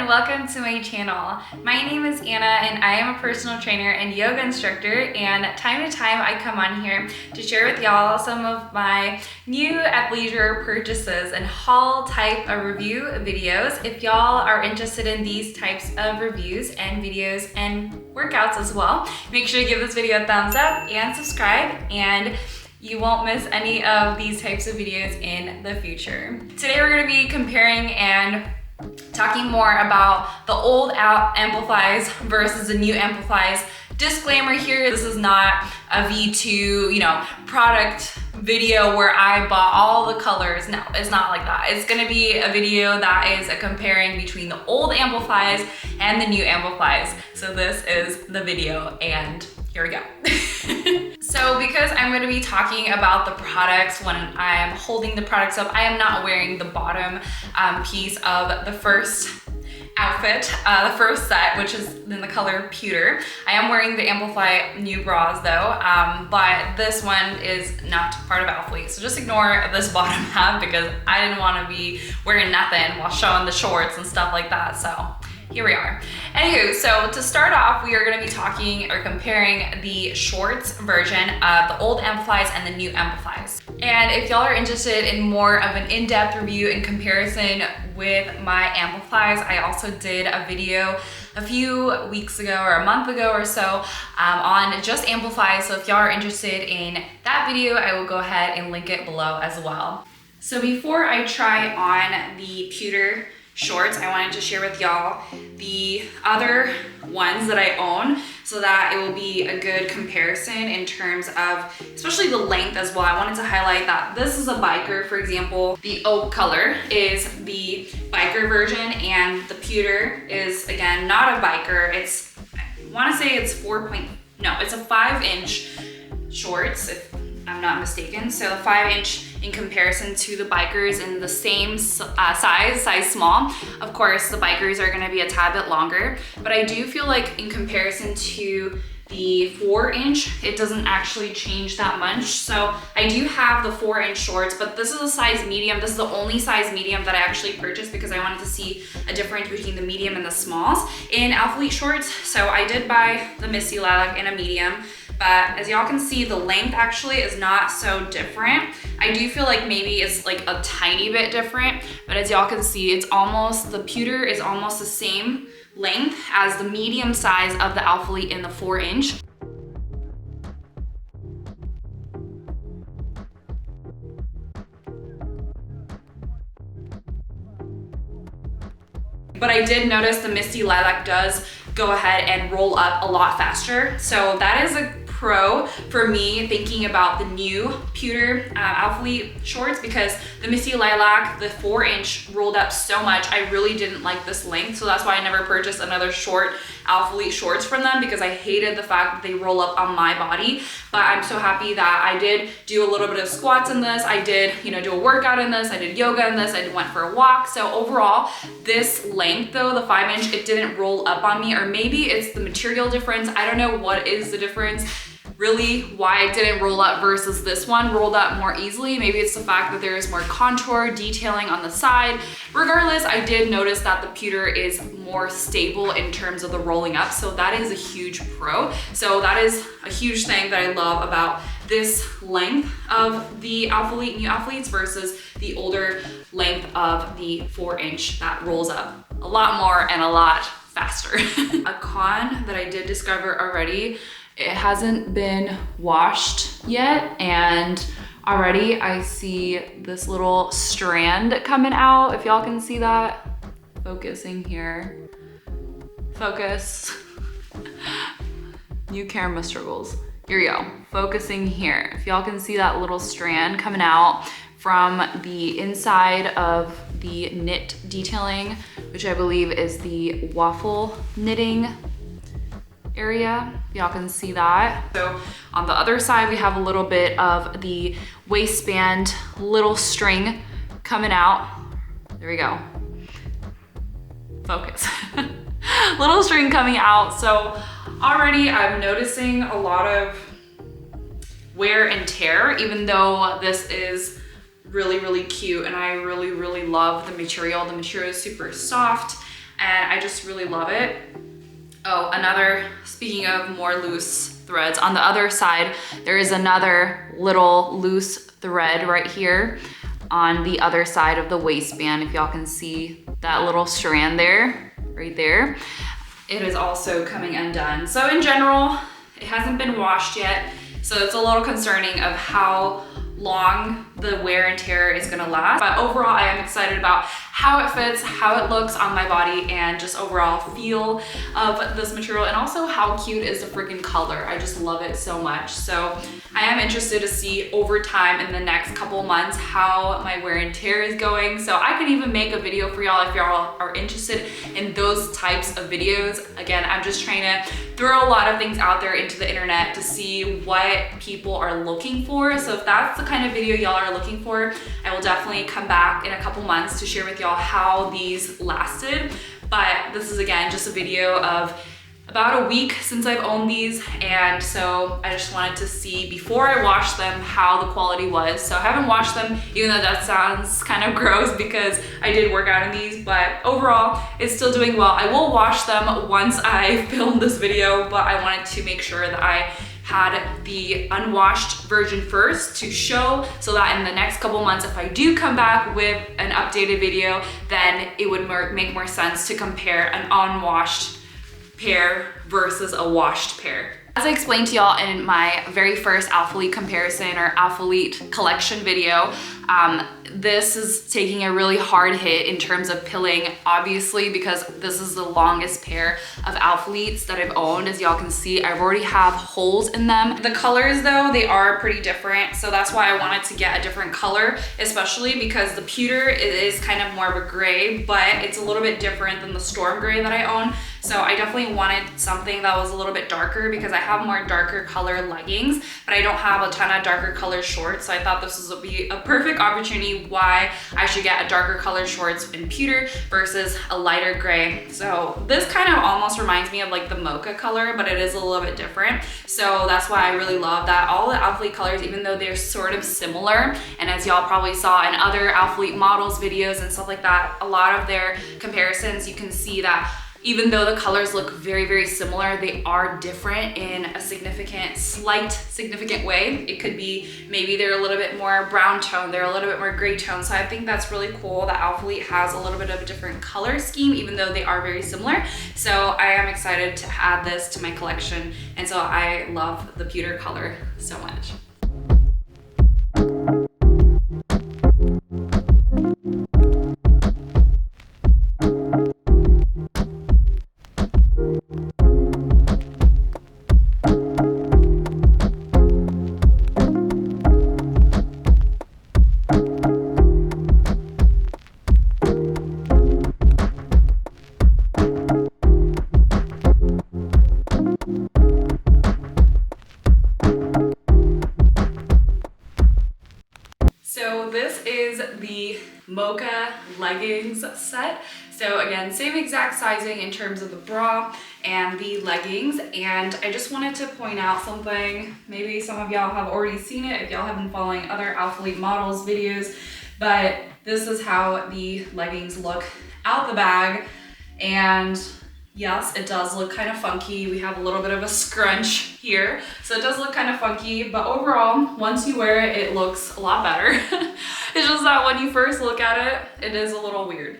and welcome to my channel. My name is Anna and I am a personal trainer and yoga instructor, and time to time I come on here to share with y'all some of my new athleisure purchases and haul type of review videos. If y'all are interested in these types of reviews and videos and workouts as well, make sure to give this video a thumbs up and subscribe, and you won't miss any of these types of videos in the future. Today we're going to be comparing and talking more about the old Amplifies versus the new Amplifies. Disclaimer here, this is not a V2, product video where I bought all the colors. No, it's not like that. It's gonna be a video that is a comparing between the old Amplifies and the new Amplifies. So this is the video, and here we go. So because I'm going to be talking about the products when I'm holding the products up, I am not wearing the bottom piece of the first outfit, the first set, which is in the color pewter. I am wearing the Amplify new bras though, but this one is not part of Alphalete. So just ignore this bottom half because I didn't want to be wearing nothing while showing the shorts and stuff like that. So here we are. Anywho, so to start off, we are going to be talking or comparing the shorts version of the old Amplifies and the new Amplifies. And if y'all are interested in more of an in-depth review and comparison with my Amplifies, I also did a video a few weeks ago or a month ago or so on just Amplifies. So if y'all are interested in that video, I will go ahead and link it below as well. So before I try on the pewter shorts, I wanted to share with y'all the other ones that I own so that it will be a good comparison in terms of especially the length as well. I wanted to highlight that this is a biker, for example. The oak color is the biker version and the pewter is, again, not a biker. It's, I want to say it's it's a 5-inch shorts, if I'm not mistaken. So the 5-inch in comparison to the bikers in the same size small. Of course, the bikers are gonna be a tad bit longer, but I do feel like in comparison to the 4-inch, it doesn't actually change that much. So I do have the 4-inch shorts, but this is a size medium. This is the only size medium that I actually purchased because I wanted to see a difference between the medium and the smalls in Alphalete shorts. So I did buy the Misty Lilac in a medium, but as y'all can see, the length actually is not so different. I do feel like maybe it's like a tiny bit different, but as y'all can see, the pewter is almost the same length as the medium size of the Alphalete in the 4-inch. But I did notice the Misty Lilac does go ahead and roll up a lot faster. So that is a pro for me thinking about the new pewter Alphalete shorts, because the Misty Lilac, the 4-inch rolled up so much. I really didn't like this length. So that's why I never purchased another short Alphalete shorts from them, because I hated the fact that they roll up on my body. But I'm so happy that I did do a little bit of squats in this. I did, do a workout in this. I did yoga in this. I went for a walk. So overall, this length though, the 5-inch, it didn't roll up on me, or maybe it's the material difference. I don't know what is the difference really, why it didn't roll up versus this one rolled up more easily. Maybe it's the fact that there is more contour detailing on the side. Regardless, I did notice that the pewter is more stable in terms of the rolling up. So that is a huge pro. So that is a huge thing that I love about this length of the new Alphaletes versus the older length of the 4-inch that rolls up a lot more and a lot faster. A con that I did discover already, it hasn't been washed yet, and already I see this little strand coming out. If y'all can see that, focusing here. Focus. New camera struggles. Here we go, focusing here. If y'all can see that little strand coming out from the inside of the knit detailing, which I believe is the waffle knitting area. Y'all can see that. So on the other side, we have a little bit of the waistband little string coming out. There we go. Focus. Little string coming out. So already I'm noticing a lot of wear and tear, even though this is really, really cute and I really, really love the material. The material is super soft. and I just really love it. Oh, speaking of more loose threads, on the other side, there is another little loose thread right here on the other side of the waistband. If y'all can see that little strand there, right there. It is also coming undone. So in general, it hasn't been washed yet. So it's a little concerning of how long the wear and tear is gonna last. But overall, I am excited about how it fits, how it looks on my body, and just overall feel of this material, and also how cute is the freaking color. I just love it so much. So I am interested to see over time in the next couple months how my wear and tear is going. So I could even make a video for y'all if y'all are interested in those types of videos. Again, I'm just trying to throw a lot of things out there into the internet to see what people are looking for. So if that's the kind of video y'all are looking for, I will definitely come back in a couple months to share with y'all how these lasted. But this is again just a video of about a week since I've owned these, and so I just wanted to see before I washed them how the quality was. So I haven't washed them, even though that sounds kind of gross because I did work out in these, but overall it's still doing well. I will wash them once I film this video, but I wanted to make sure that I had the unwashed version first to show, so that in the next couple months, if I do come back with an updated video, then it would make more sense to compare an unwashed pair versus a washed pair. As I explained to y'all in my very first Alphalete comparison or Alphalete collection video, this is taking a really hard hit in terms of pilling, obviously, because this is the longest pair of Alphaletes that I've owned. As y'all can see, I already have holes in them. The colors though, they are pretty different, so that's why I wanted to get a different color, especially because the pewter, it is kind of more of a gray, but it's a little bit different than the storm gray that I own. So I definitely wanted something that was a little bit darker because I have more darker color leggings, but I don't have a ton of darker color shorts. So I thought this would be a perfect opportunity why I should get a darker color shorts in pewter versus a lighter gray. So this kind of almost reminds me of like the mocha color, but it is a little bit different. So that's why I really love that all the Alphalete colors, even though they're sort of similar, and as y'all probably saw in other Alphalete models videos and stuff like that, a lot of their comparisons, you can see that even though the colors look very, very similar, they are different in a significant way. It could be maybe they're a little bit more brown tone, they're a little bit more gray tone. So I think that's really cool that Alphalete has a little bit of a different color scheme, even though they are very similar. So I am excited to add this to my collection. And so I love the pewter color so much. So this is the mocha leggings set. So again, same exact sizing in terms of the bra and the leggings. And I just wanted to point out something. Maybe some of y'all have already seen it if y'all have been following other Alphalete models videos, but this is how the leggings look out the bag. And yes, it does look kind of funky. We have a little bit of a scrunch here, so it does look kind of funky, but overall, once you wear it, it looks a lot better. It's just that when you first look at it, it is a little weird.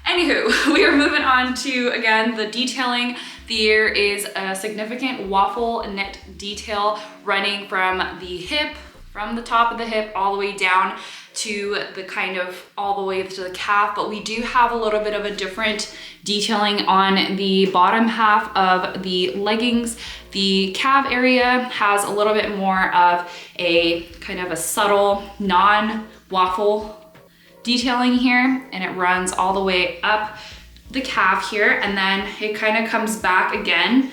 Anywho, we are moving on to, again, the detailing. There is a significant waffle knit detail running from the hip, from the top of the hip all the way down to the kind of all the way to the calf, but we do have a little bit of a different detailing on the bottom half of the leggings. The calf area has a little bit more of a kind of a subtle non-waffle detailing here, and it runs all the way up the calf here, and then it kind of comes back again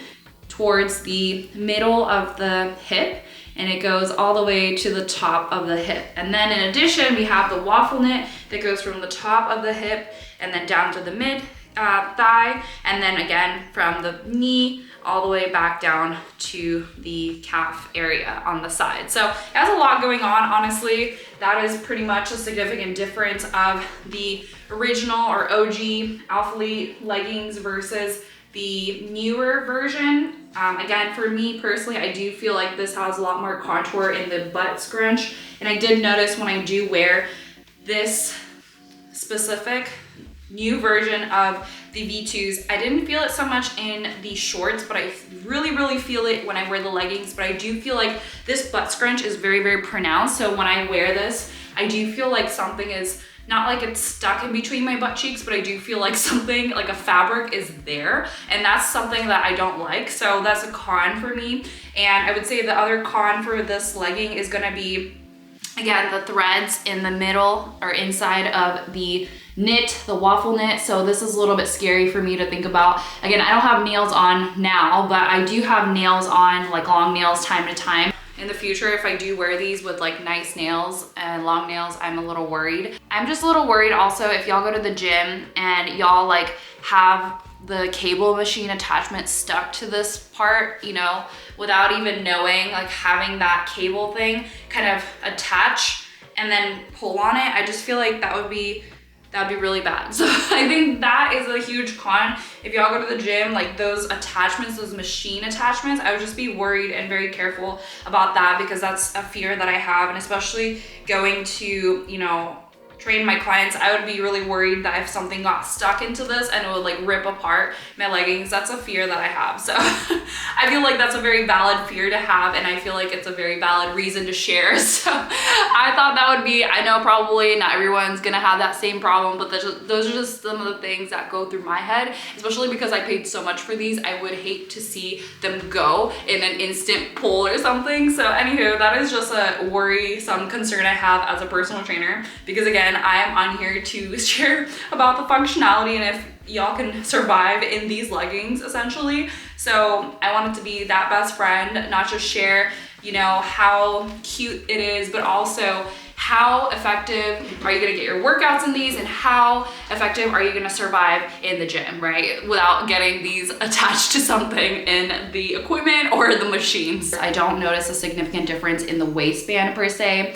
towards the middle of the hip, and it goes all the way to the top of the hip. And then in addition, we have the waffle knit that goes from the top of the hip and then down to the mid thigh, and then again from the knee all the way back down to the calf area on the side. So it has a lot going on, honestly. That is pretty much a significant difference of the original or OG Alphalete leggings versus the newer version. Again, for me personally, I do feel like this has a lot more contour in the butt scrunch. And I did notice when I do wear this specific new version of the V2s, I didn't feel it so much in the shorts, but I really feel it when I wear the leggings. But I do feel like this butt scrunch is very pronounced. So when I wear this, I do feel like something is, not like it's stuck in between my butt cheeks, but I do feel like something, like a fabric is there. And that's something that I don't like. So that's a con for me. And I would say the other con for this legging is gonna be, again, the threads in the middle or inside of the knit, the waffle knit. So this is a little bit scary for me to think about. Again, I don't have nails on now, but I do have nails on, like long nails time to time. In the future, if I do wear these with like nice nails and long nails, I'm a little worried. I'm just a little worried also if y'all go to the gym and y'all like have the cable machine attachment stuck to this part, you know, without even knowing, like having that cable thing kind of attach and then pull on it. I just feel like that would be really bad. So I think that is a huge con. If y'all go to the gym, like those attachments, those machine attachments, I would just be worried and very careful about that, because that's a fear that I have. And especially going to, you know, train my clients, I would be really worried that if something got stuck into this and it would like rip apart my leggings. That's a fear that I have. So I feel like that's a very valid fear to have, and I feel like it's a very valid reason to share. So I thought that would be, I know probably not everyone's gonna have that same problem, but those are just some of the things that go through my head, especially because I paid so much for these. I would hate to see them go in an instant pull or something. So anywho, that is just a worry, some concern I have as a personal trainer, because again, I am on here to share about the functionality and if y'all can survive in these leggings essentially. So I wanted to be that best friend, not just share, you know, how cute it is, but also how effective are you gonna get your workouts in these, and how effective are you gonna survive in the gym, right? Without getting these attached to something in the equipment or the machines. I don't notice a significant difference in the waistband per se,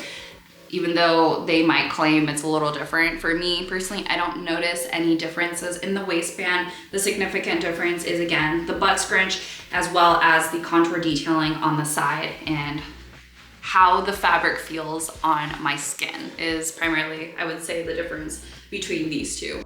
even though they might claim it's a little different. For me personally, I don't notice any differences in the waistband. The significant difference is, again, the butt scrunch as well as the contour detailing on the side, and how the fabric feels on my skin is primarily, I would say, the difference between these two.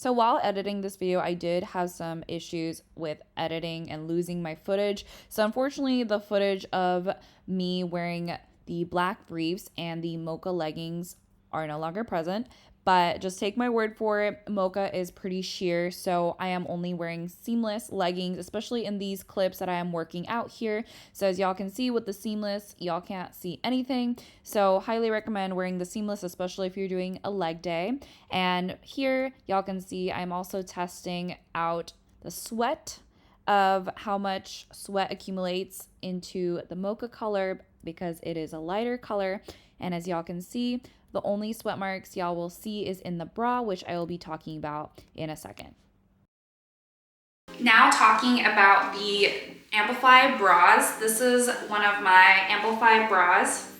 So while editing this video, I did have some issues with editing and losing my footage. So unfortunately, the footage of me wearing the black briefs and the mocha leggings are no longer present. But just take my word for it, mocha is pretty sheer, so I am only wearing seamless leggings, especially in these clips that I am working out here. So as y'all can see with the seamless, y'all can't see anything. So highly recommend wearing the seamless, especially if you're doing a leg day. And here y'all can see I'm also testing out the sweat of how much sweat accumulates into the mocha color, because it is a lighter color. And as y'all can see, the only sweat marks y'all will see is in the bra, which I will be talking about in a second. Now talking about the Amplify bras. This is one of my Amplify bras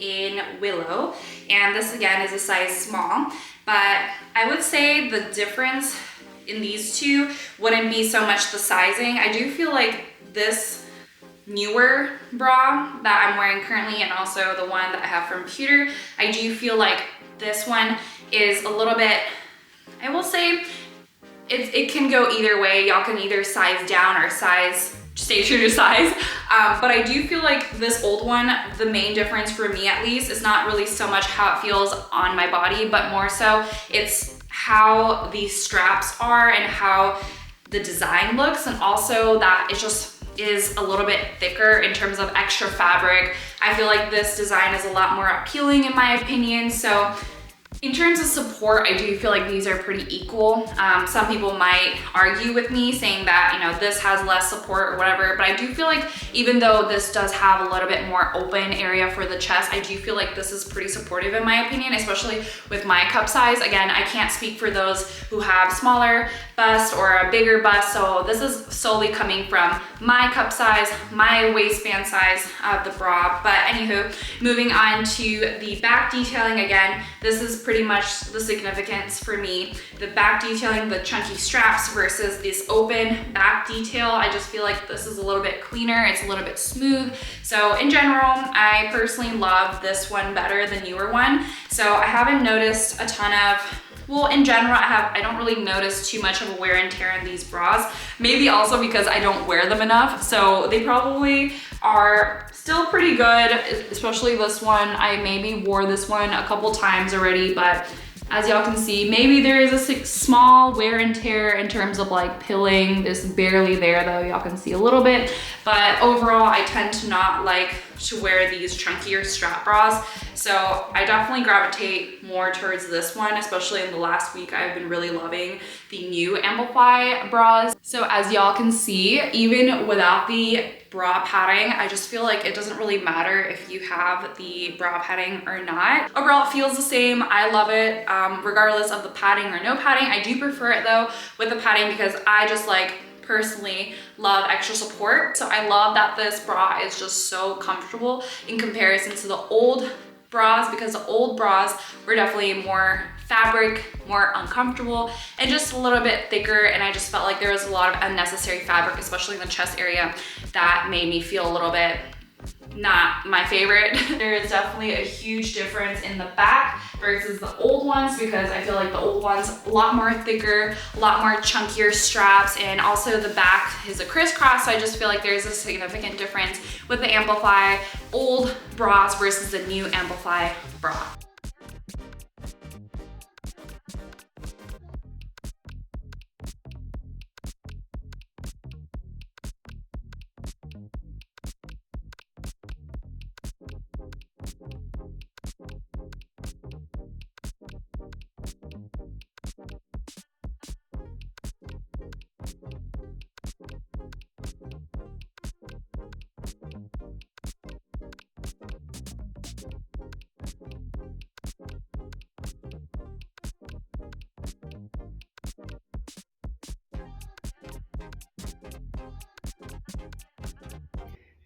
in Willow, and this again is a size small, but I would say the difference in these two wouldn't be so much the sizing. I do feel like this newer bra that I'm wearing currently, and also the one that I have from Pewter, I do feel like this one is a little bit, I will say, it can go either way. Y'all can either size down or size stay true to size. But I do feel like this old one, the main difference for me at least, is not really so much how it feels on my body, but more so it's how these straps are and how the design looks, and also that it just is a little bit thicker in terms of extra fabric. I feel like this design is a lot more appealing in my opinion. So in terms of support, I do feel like these are pretty equal. Some people might argue with me saying that, you know, this has less support or whatever, but I do feel like even though this does have a little bit more open area for the chest, I do feel like this is pretty supportive in my opinion, especially with my cup size. Again, I can't speak for those who have smaller bust or a bigger bust, so this is solely coming from my cup size, my waistband size of the bra. But anywho, moving on to the back detailing. Again, this is pretty much the significance for me. The back detailing, the chunky straps versus this open back detail. I just feel like this is a little bit cleaner. It's a little bit smooth. So in general, I personally love this one better, the newer one. So I haven't noticed a ton of, well, in general, I don't really notice too much of a wear and tear in these bras. Maybe also because I don't wear them enough. So they probably are still pretty good, especially this one. I maybe wore this one a couple times already, but as y'all can see, maybe there is a small wear and tear in terms of like pilling. This is barely there though, y'all can see a little bit. But overall, I tend to not like to wear these chunkier strap bras. So I definitely gravitate more towards this one, especially in the last week. I've been really loving the new Amplify bras. So as y'all can see, even without the bra padding, I just feel like it doesn't really matter if you have the bra padding or not. Overall, it feels the same. I love it, regardless of the padding or no padding. I do prefer it though with the padding because I just like personally love extra support. So I love that this bra is just so comfortable in comparison to the old bras, because the old bras were definitely more fabric, more uncomfortable, and just a little bit thicker, and I just felt like there was a lot of unnecessary fabric, especially in the chest area, that made me feel a little bit not my favorite. There is definitely a huge difference in the back versus the old ones, because I feel like the old ones a lot more thicker, a lot more chunkier straps, and also the back is a crisscross. So I just feel like there's a significant difference with the Amplify old bras versus the new Amplify bra.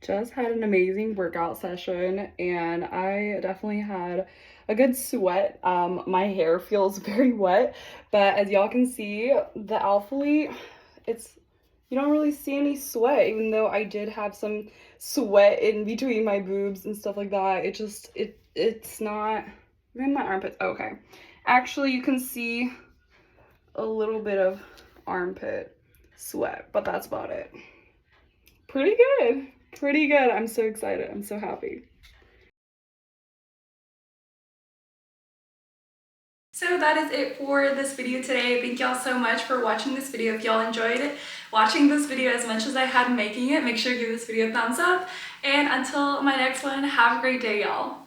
Just had an amazing workout session, and I definitely had a good sweat. My hair feels very wet, but as y'all can see, the Alphalete, you don't really see any sweat, even though I did have some sweat in between my boobs and stuff like that. It's not, I'm in my armpits. Okay. Actually, you can see a little bit of armpit sweat, but that's about it. Pretty good. Pretty good. I'm so excited. I'm so happy. So that is it for this video today. Thank y'all so much for watching this video. If y'all enjoyed watching this video as much as I had making it, make sure to give this video a thumbs up. And until my next one, have a great day, y'all.